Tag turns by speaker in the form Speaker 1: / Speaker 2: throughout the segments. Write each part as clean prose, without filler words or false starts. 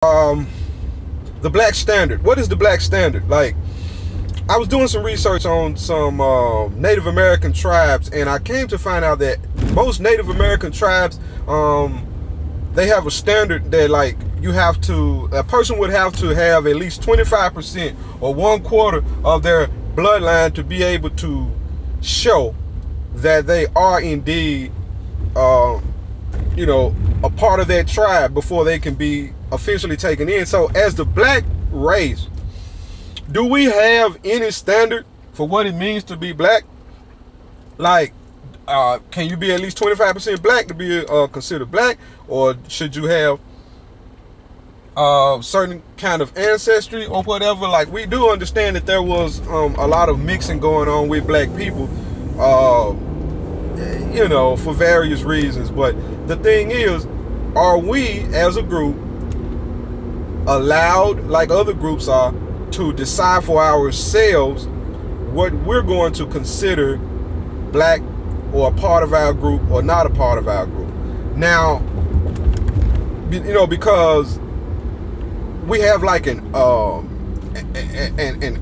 Speaker 1: Um, the black standard. What is the black standard? Like, I was doing some research on some Native American tribes, and I came to find out that most Native American tribes, they have a standard that, like, a person would have to have at least 25% or 1/4 of their bloodline to be able to show that they are indeed, a part of that tribe before they can be officially taken in. So as the black race, do we have any standard for what it means to be black? Like, can you be at least 25% black to be considered black? Or should you have certain kind of ancestry or whatever? Like, we do understand that there was a lot of mixing going on with black people, for various reasons. But the thing is, are we as a group allowed, like other groups are, to decide for ourselves what we're going to consider black or a part of our group or not a part of our group? Now, because we have like an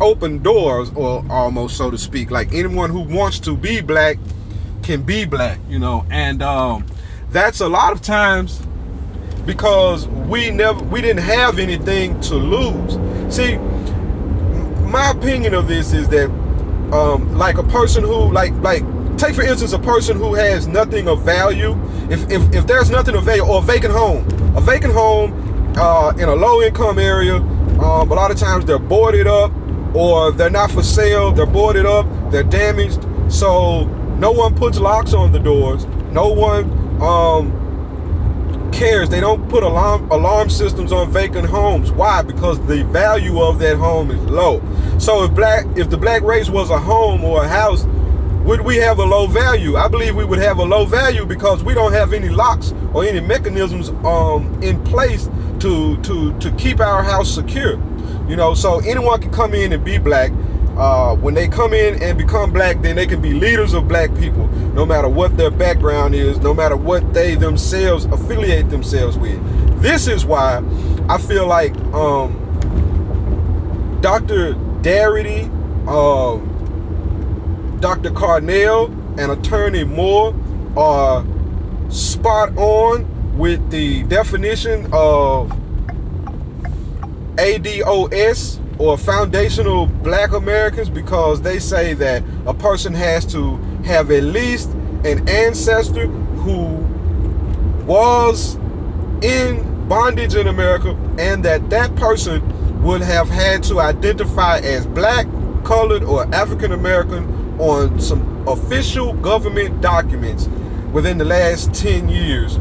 Speaker 1: open doors, or almost, so to speak, like anyone who wants to be black can be black, and that's a lot of times because we didn't have anything to lose. See, my opinion of this is that like a person who like take for instance a person who has nothing of value. If there's nothing of value, or a vacant home in a low income area, a lot of times they're boarded up, or they're not for sale, they're boarded up, they're damaged, so no one puts locks on the doors, no one cares. They don't put alarm systems on vacant homes. Why? Because the value of that home is low. So if the black race was a home or a house, would we have a low value? I believe we would have a low value because we don't have any locks or any mechanisms in place to keep our house secure. So anyone can come in and be black. When they come in and become black, then they can be leaders of black people, no matter what their background is, no matter what they themselves affiliate themselves with. This is why I feel like Dr. Darity, Dr. Carnell, and Attorney Moore are spot on with the definition of ADOS, or foundational black Americans, because they say that a person has to have at least an ancestor who was in bondage in America, and that person would have had to identify as black, colored, or African American on some official government documents within the last 10 years.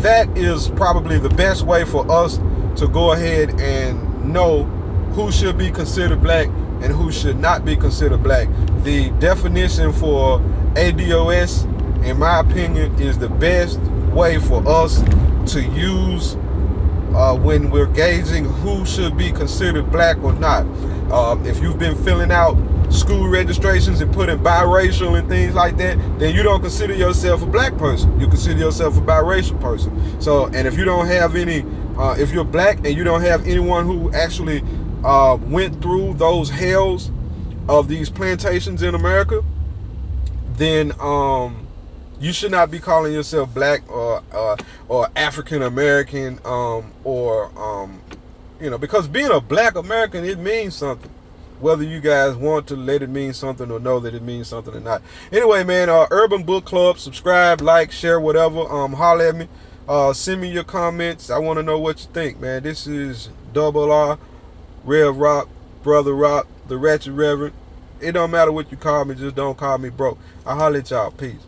Speaker 1: That is probably the best way for us to go ahead and know who should be considered black and who should not be considered black. The definition for ADOS, in my opinion, is the best way for us to use when we're gauging who should be considered black or not. If you've been filling out school registrations and putting biracial and things like that, then you don't consider yourself a black person. You consider yourself a biracial person. So, and if you don't have any, if you're black and you don't have anyone who actually went through those hells of these plantations in America, then you should not be calling yourself black or African American, because being a black American, it means something, whether you guys want to let it mean something or know that it means something or not. Anyway, man, Urban Book Club, subscribe, like, share, whatever. Holler at me. Send me your comments. I want to know what you think, man. This is Double R, Rev Rock, Brother Rock, the Ratchet Reverend. It don't matter what you call me, just don't call me broke. I holler at y'all. Peace.